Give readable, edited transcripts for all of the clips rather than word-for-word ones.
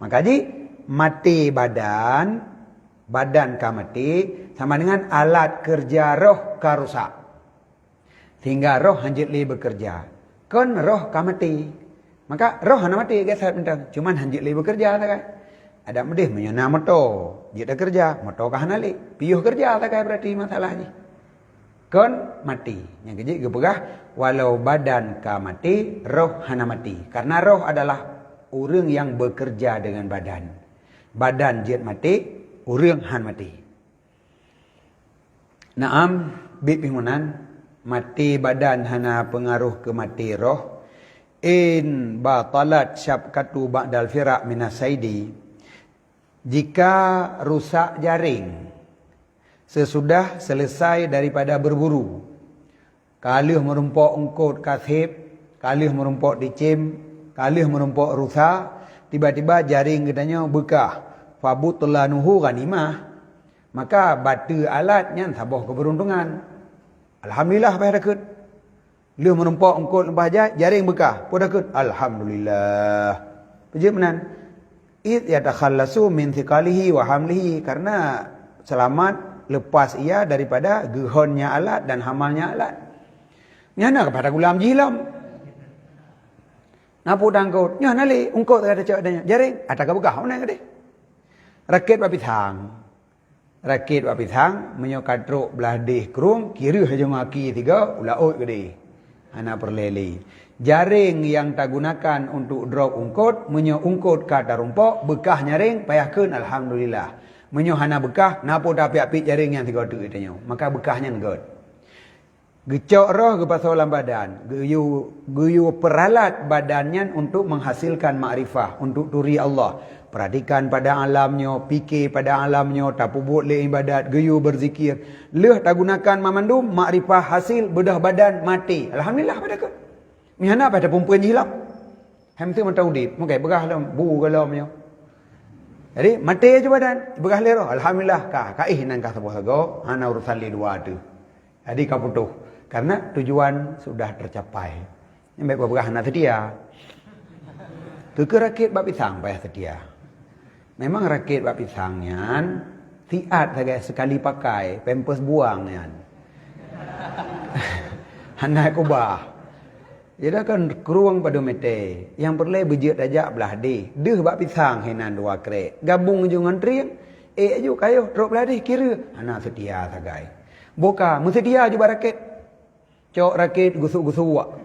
Maka jadi mati badan ka mati sama dengan alat kerja roh ka rusak. Sehingga roh hanjit li bekerja. Kon roh ka mati. Maka roh hana mati gesat mentang. Cuman hanjit li bekerja tak kai. Ada medih menyana motor. Dia dah kerja, motor ka hana li. Piuh kerja tak kai berarti masalahnya. Kon mati. Yang kejik gepegah walau badan ka mati, roh hana mati. Karena roh adalah orang yang bekerja dengan badan. Badan jet mati, orang han mati. Naam bipimunan mati badan hana pengaruh ke mati roh. In batalat syabkatu ba'dal firaq minas saidi. Jika rusak jaring sesudah selesai daripada berburu. Kalih merumpok ungkut kasib, kalih merumpok dicim, kalih merumpok rusak, tiba-tiba jaring katanya bekah. Fabutlanuhu ghanimah. Maka batu alatnya sabah keberuntungan. Alhamdulillah payah dakut. Lih merumpok ungkut lempah jaring bekah. Pun dakut. Alhamdulillah. Puji menan. Id yatakhallasu min thiqalihi wa hamlihi. Karena selamat lepas ia daripada gehonnya alat dan hamalnya alat. Nyana kepada gulam jilam. Napu dangkut. Nyana li ungkut kata cak adanya. Jaring. Ataka bekah. Mana kata? Rakit bapi thang. Rakit bapi thang. Menyokat truk belah dih kerung. Kira saja ngaki tiga. Ulaut gede. Anak perleli. Jaring yang tak gunakan untuk drop ungkut. Ungkut kata rumpok. Bekah nyaring. Payahkan alhamdulillah. Hana bekah. Napa tak api-api jaring yang tiga tu katanya. Maka bekahnya ngot. Gecok roh ke pasalan badan. Geyu peralat badannya untuk menghasilkan makrifah. Untuk turi Allah. Perhatikan pada alamnya. Fikir pada alamnya. Tak pubut le ibadat. Geyu berzikir. Leh tak gunakan mamandum. Makrifah hasil. Bedah badan mati. Alhamdulillah pada ke. Mihana pada perempuan hilap. Hamtu mentau dip. Mungkin begah dalam. Bu galamnya. Jadi mati aja badan. Begah le roh. Alhamdulillah. Kaih nan kah sebuah sago. Hana urusan li dua tu. Jadi kau putuh. Karena tujuan sudah tercapai. Ini baik begah nak sedia. Ke rakit bab pisang payah sedia. Memang rakit bab pisangnya tiat saja sekali pakai, pampers buang kan. Hanai kubah. Jadi kan keruang pada mete. Yang perlu berjit aja belah di. Deh bab pisang henan dua krek. Gabung jungan triang. Aju kayo drop belah di kira. Anak sedia saja. Boka mesti dia je rakit. Cok rakit gusuk-gusuk.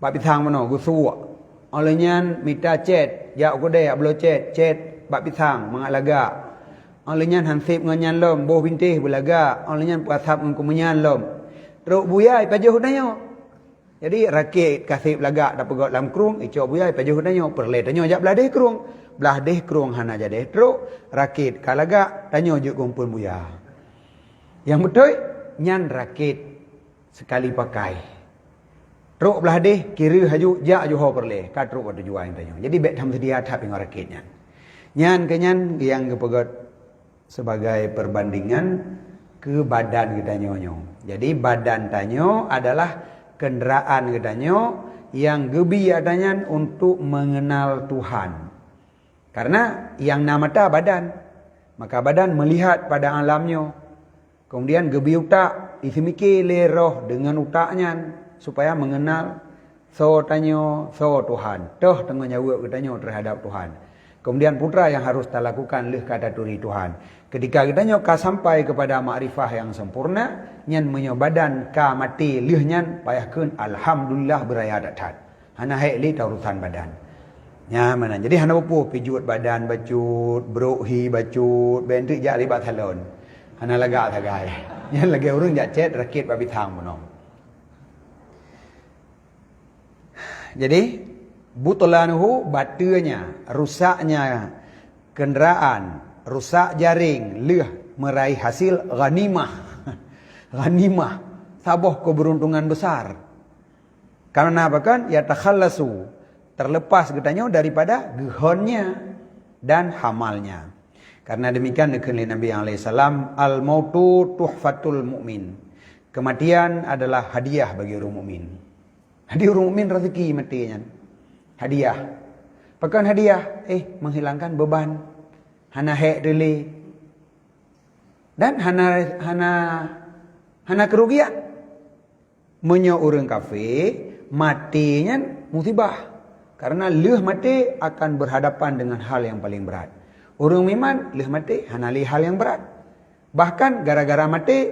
Bab pisang mana gusuk. Olehnya minta cet. Ya aku deh ablo cet bab pisang mengalaga. Olehnya hansip nganyan lom boh bintih belaga. Olehnya pasap ngkumenyan lom. Teruk buyai pajuh danyo. Jadi rakit kasih belaga dapat got dalam kerung, icok buyai pajuh danyo perle danyo jak belah deh kerung. Belah deh kerung hana jadi teruk rakit kalaga danyo juk kumpul buya. Yang betul nyan rakit sekali pakai. Teruk belah deh kiri haju jak juho perle. Ka teruk pada jual danyo. Jadi bet tham sedia thap dengan rakitnya. Nyan kenyan yang kepegot sebagai perbandingan ke badan kita nyonyo. Jadi badan tanyo adalah kenderaan kita nyo yang gebi adanya untuk mengenal Tuhan. Karena yang nama ta badan. Maka badan melihat pada alamnya. Kemudian gebi utak isi mikir le roh dengan utaknya supaya mengenal so tanyo so Tuhan. Toh tengah nyawa kita nyo terhadap Tuhan. Kemudian putra yang harus kita lakukan leh kata turi Tuhan. Ketika kita nyoka sampai kepada makrifah yang sempurna, nyan menyobadan ka mati leh nyan payahkeun alhamdulillah beraya datat. Hana hai li urusan badan. Nya mana. Jadi hana pupuh pijut badan bacut, brohi bacut, bentrik jak libat salon. Hana laga tagai. Nyan lagi urang jak cet rakit babi thang mono. Jadi butlanuhu batunya, rusaknya kenderaan, rusak jaring, leh meraih hasil ghanimah. Ghanimah, sabah keberuntungan besar. Karena apa kan? Ya takhallasu, terlepas katanya daripada gehonnya dan hamalnya. Karena demikian dikatakan Nabi SAW, al-mautu tuhfatul mu'min. Kematian adalah hadiah bagi orang mukmin. Hadiah orang mukmin rezeki matinya. Hadiah. Pakan hadiah, menghilangkan beban. Hana hek dili. Dan hana kerugian. Menyo orang kafir matinya musibah. Karena leuh mati akan berhadapan dengan hal yang paling berat. Orang iman leuh mati hana li hal yang berat. Bahkan gara-gara mati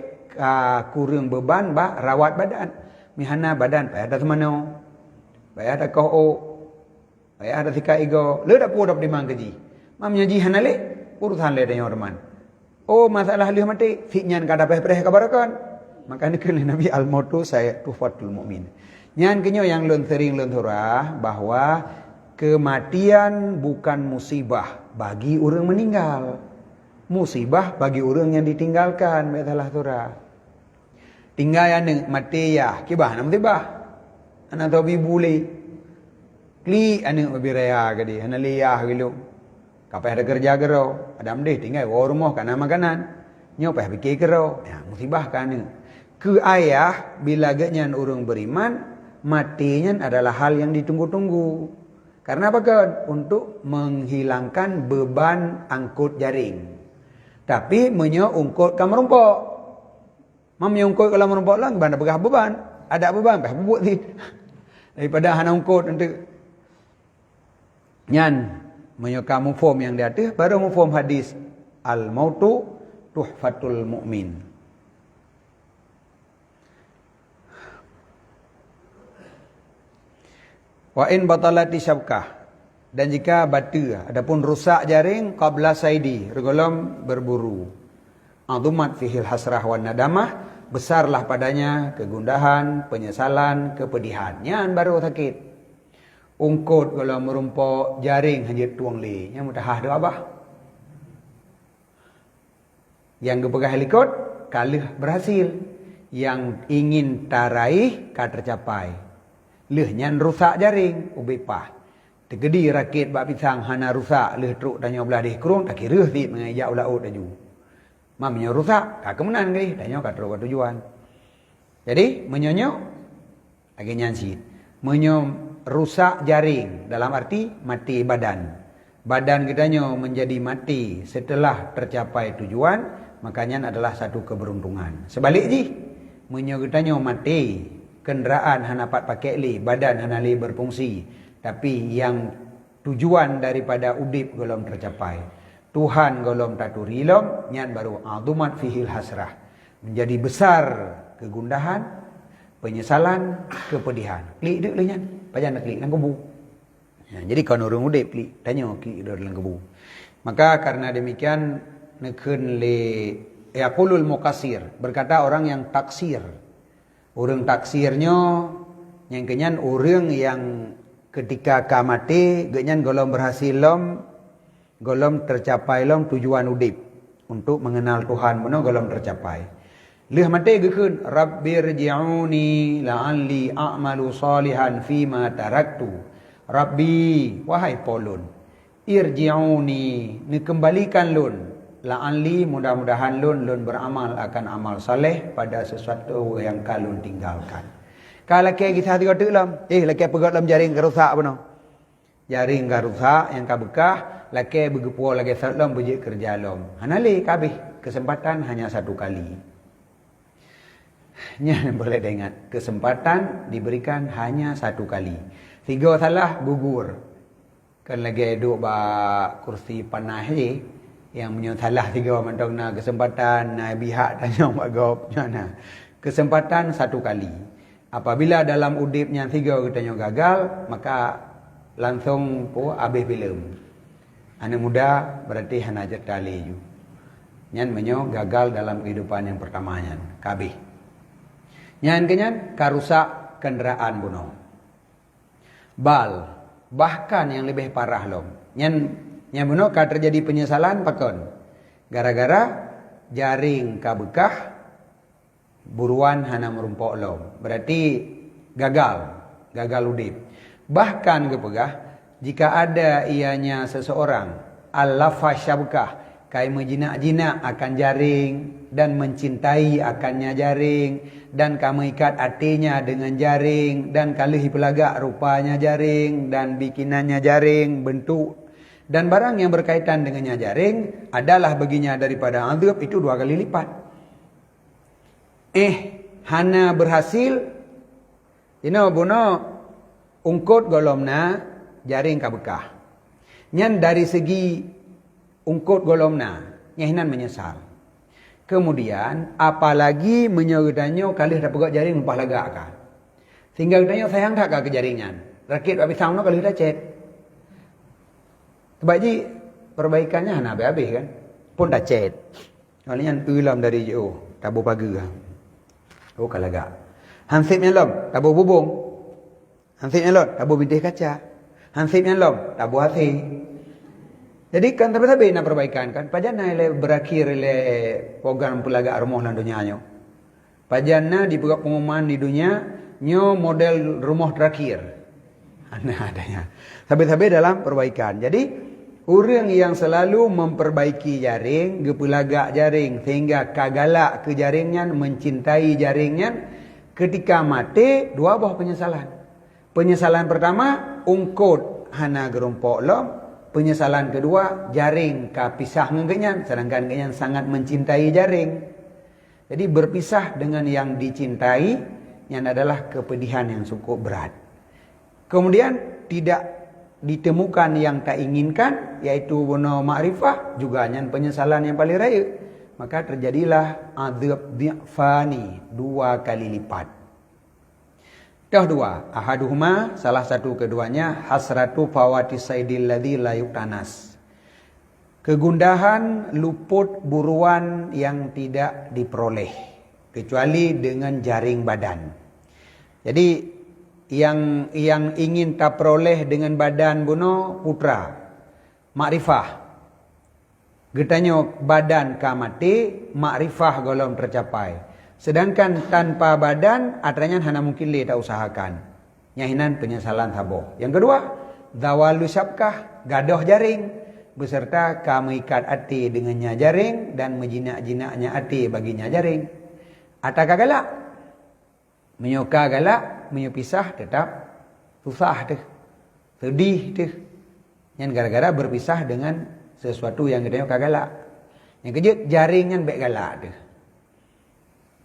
kurang beban rawat badan. Mihana badan payah ada semano. Payah ada kau. Payah ada sika ego. Leuh dak pudak di mang keji. Mamnya ji hana le urusan le dengan teman. Oh masalah leuh mati siknyan kada peh-peh kabarakan. Makanya kali Nabi al-mautu saya tuhfatul mukmin. Nyan kenyo yang lun sering lun surah bahwa kematian bukan musibah bagi orang meninggal. Musibah bagi orang yang ditinggalkan. Betul surah. Tinggal yang mati ya kibah nam musibah. Anak tahu bibuli. Kli anu babiraya gadi hana liyah gilu. Kapai ada kerja gero, ada amdeh tinggal rumah kana makanan. Nyo peh pikir gero. Ya musibah kana. Ke ayah bila genyan orang beriman, matinya adalah hal yang ditunggu-tunggu. Karena apa kan? Untuk menghilangkan beban angkut jaring. Tapi menyo ungkut kam rumpok. Mam ungkut kalau merumpok lang banda begah beban. Ada beban peh bubuk ti. Daripada hana ungkut untuk nyan menyo kamu form yang dia ada baru mu form hadis al-mautu tuhfatul mukmin. Wa in batalati syabkah, dan jika batu adapun rusak jaring qabla saidi regolom berburu adumat fihil hasrah wan nadamah, besarlah padanya kegundahan, penyesalan, kepedihan. Nyan baru sakit. Ungkut kalau merumpok jaring hanya tuang li, nya mutahah do abah. Yang gepegah helikot kalah berhasil, yang ingin taraih ka tercapai. Leuh nyan rusak jaring ubipah. Tegedi rakit bak pisang hana rusak leuh truk danyo belah deh kurung tak kira ti mengajak ulaut aju. Mamnya rusak ka kemenan geuih danyo ka truk tujuan. Jadi menyonyo lagi nyansi. Menyo rusak jaring dalam arti mati badan. Badan kitanya menjadi mati setelah tercapai tujuan, makanya adalah satu keberuntungan. Sebalik ji, menyo kitanya mati kenderaan hana pat pakai li, badan hana li berfungsi, tapi yang tujuan daripada udip golom tercapai. Tuhan golom taturilom, nyan baru adumat fihil hasrah. Menjadi besar kegundahan, penyesalan, kepedihan. Klik dek le nyan, pajan nak klik nang kebu. Ya, jadi kalau orang udip klik, tanya klik dalam kebu. Maka karena demikian nekun le yaqulul muqassir, berkata orang yang taksir. Orang taksirnya yang kenyan orang yang ketika kamati genyan golom berhasil golom tercapai tujuan udip untuk mengenal Tuhan benar golom tercapai. Leuh mati gekeun rabbirji'uni la'alli a'malu salihan fima taraktu. Rabbi wahai polun irji'uni ni kembalikan lun la'alli mudah-mudahan lun beramal akan amal saleh pada sesuatu yang kalun tinggalkan. Kalau laki kita hati kata dalam, laki pegat dalam jaring kerusak apa no? Jaring kerusak yang kabekah, laki begepuo lagi salam bejik kerja lom. Hanali kabeh kesempatan hanya satu kali. Nya boleh ingat, kesempatan diberikan hanya satu kali. 3 salah gugur. Kan lagi duduk ba kursi panah je. Yang menyosalah 3 mantong na kesempatan na bihak tanya magop na kesempatan satu kali. Apabila dalam udipnya 3 kita gagal, maka langsung habis film. Anak muda berarti hana jetali ju. Nyan menyo gagal dalam kehidupan yang pertamanya, kabeh. Nyan kenyan karusak kenderaan buno. Bal, bahkan yang lebih parah lom. Nyan buno ka terjadi penyesalan pakon. Gara-gara jaring kabekah buruan hana merumpok lom. Berarti gagal udip. Bahkan kepegah jika ada ianya seseorang al-lafa syabkah Kai menjinak-jinak akan jaring dan mencintai akannya jaring dan kamu ikat hatinya dengan jaring dan kalihi pelagak rupanya jaring dan bikinannya jaring bentuk dan barang yang berkaitan dengannya jaring adalah baginya daripada azab itu 2 kali lipat. Hana berhasil buno ungkut golomna jaring kabekah. Nyan dari segi ungkut golomna nyahinan menyesal. Kemudian apalagi menyerutanyo kalih dapat jaring lupa lagak ka. Sehingga utanyo sayang tak ka ke jaringan. Rakit habis sound kalih dah chat. Sebab ji perbaikannya hana habis kan. Pun dah chat. Kalian ulam dari jauh, tabu pagi kan. Oh kalagak. Hansipnya lom, tabu bubung. Hansipnya lom, tabu bintih kaca. Hansipnya lom, tabu hati. Jadi kan tapi nak perbaikan kan. Pajana ile berakhir ile program pelaga rumah dan dunianya. Pajana di pengumuman di dunia nyo model rumah terakhir. Adanya. Tapi dalam perbaikan. Jadi orang yang selalu memperbaiki jaring, gepelagak jaring sehingga kagalak ke jaringnya, mencintai jaringnya, ketika mati 2 buah penyesalan. Penyesalan pertama ungkut hana gerumpok lom. Penyesalan kedua, jaring kapisah ngegenyan, sedangkan genyan sangat mencintai jaring. Jadi berpisah dengan yang dicintai, yang adalah kepedihan yang cukup berat. Kemudian tidak ditemukan yang tak inginkan, yaitu bono ma'rifah, juga yang penyesalan yang paling raya. Maka terjadilah azab dhi'fani, 2 kali lipat. Dah 2. Ahaduhuma, salah satu keduanya, hasratu fawati saydil ladzi la yuktanas. Kegundahan luput buruan yang tidak diperoleh kecuali dengan jaring badan. Jadi yang ingin tak peroleh dengan badan buno putra makrifah. Getanyo badan ka mati, makrifah golong tercapai. Sedangkan tanpa badan, atranya hana mungkin le tak usahakan. Nyahinan penyesalan sabo. Yang kedua, zawalu syabkah, gadoh jaring. Beserta kamu ikat hati dengannya jaring dan menjinak-jinaknya hati baginya jaring. Ataka galak. Menyuka galak, menyepisah tetap susah tu. Sedih tu. Yang gara-gara berpisah dengan sesuatu yang kita kagalak. Yang kejut, jaringnya baik galak tu.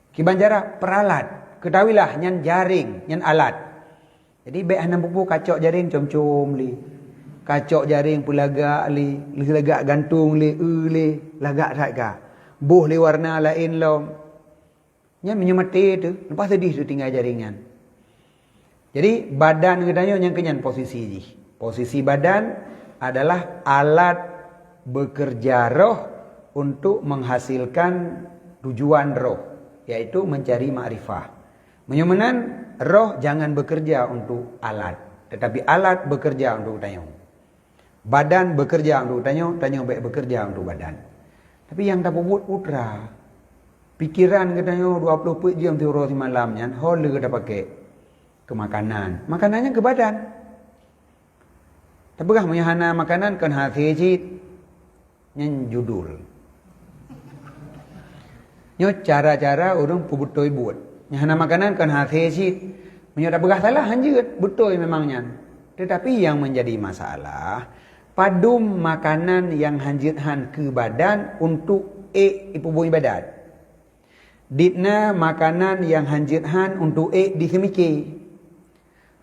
Kibanjara peralat. Ketahuilah nyan jaring, nyan alat. Jadi baik hanam pupu kacok jaring com-com li. Kacok jaring pulagak li, lagak gantung li, lagak tak ka. Buh li warna lain lom. Nyan menyemati tu, lepas sedih tu tinggal jaringan. Jadi badan katanya yang kenyan posisi ji. Posisi badan adalah alat bekerja roh untuk menghasilkan tujuan roh, yaitu mencari ma'rifah. Menyumenan roh jangan bekerja untuk alat, tetapi alat bekerja untuk tanya. Badan bekerja untuk tanya baik bekerja untuk badan. Tapi yang tak buat putra, pikiran katanya 24 jam tidur si malamnya, hol kita pakai ke makanan. Makanannya ke badan. Tapi kah menyahana makanan kan hati cit nyen judul. Nyo cara-cara orang pubutoi buat. Nyahana makanan kan hati cit. Menyo tak begah salah hanjut butoi memangnya. Tetapi yang menjadi masalah padum makanan yang hanjithan ke badan untuk ipubuh ibadat. Ditna makanan yang hanjithan untuk disemiki.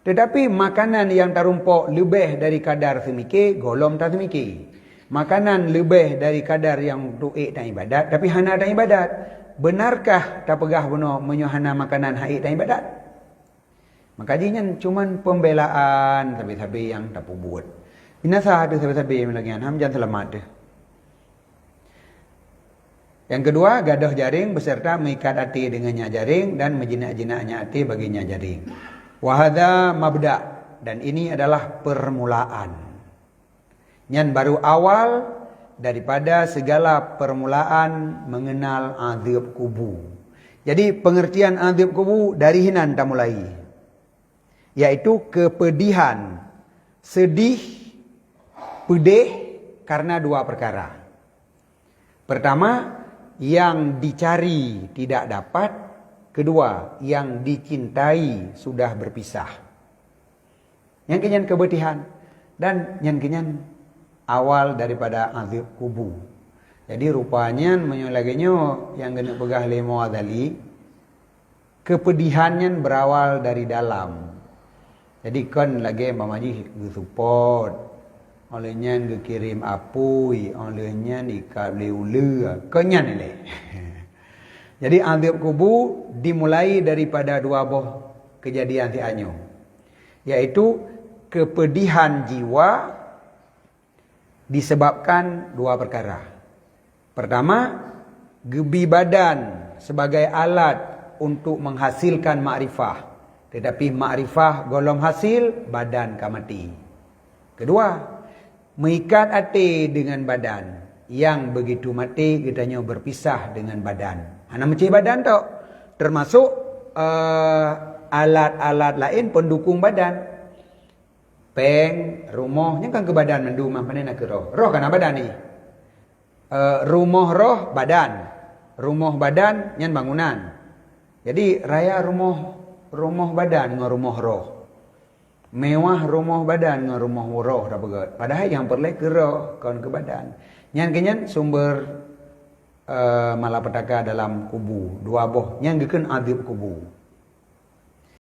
Tetapi makanan yang tarumpok lebih dari kadar semiki, golom tak semiki. Makanan lebih dari kadar yang untuk tak ibadat, tapi hana tak ibadat. Benarkah tak pegah benar menyohana makanan haid tak ibadat? Maka jinyan cuman pembelaan sabi-sabi yang tak buat. Binasa ada sabi-sabi yang lagi ham jangan selamat deh. Yang kedua, gadoh jaring beserta mengikat hati dengannya jaring dan menjinak-jinaknya hati baginya jaring. Wahada mabda, dan ini adalah permulaan. Yang baru awal daripada segala permulaan mengenal azab kubur. Jadi pengertian azab kubur dari hinan dah mulai. Yaitu kepedihan, sedih, pedih karena 2 perkara. Pertama, yang dicari tidak dapat. Kedua, yang dicintai sudah berpisah. Yang kenyan kebetihan. Dan yang kenyan awal daripada azab kubur. Jadi rupanya menyolaginya yang kena pegah lemo tadi, kepedihannya berawal dari dalam. Jadi kan lagi mamaji support, olehnya kirim apui, olehnya ikat ulu, kenyan ni. Jadi azab kubur dimulai daripada dua buah kejadian si anyo, yaitu kepedihan jiwa disebabkan dua perkara. Pertama, gebi badan sebagai alat untuk menghasilkan makrifah, tetapi makrifah golom hasil, badan kan mati. Kedua, mengikat hati dengan badan yang begitu mati katanya berpisah dengan badan. Anak mencari badan tu termasuk alat-alat lain pendukung badan. Peng, rumahnya kan ke badan mendu mana nak ke roh. Roh kan badan ni. Rumah roh badan. Rumah badan nyan bangunan. Jadi raya rumah badan dengan rumah roh. Mewah rumah badan dengan rumah roh dah begat. Padahal yang perlu ke roh kan ke badan. Nyan kenyan sumber malapetaka dalam kubu, dua boh yang gekeun azab kubu.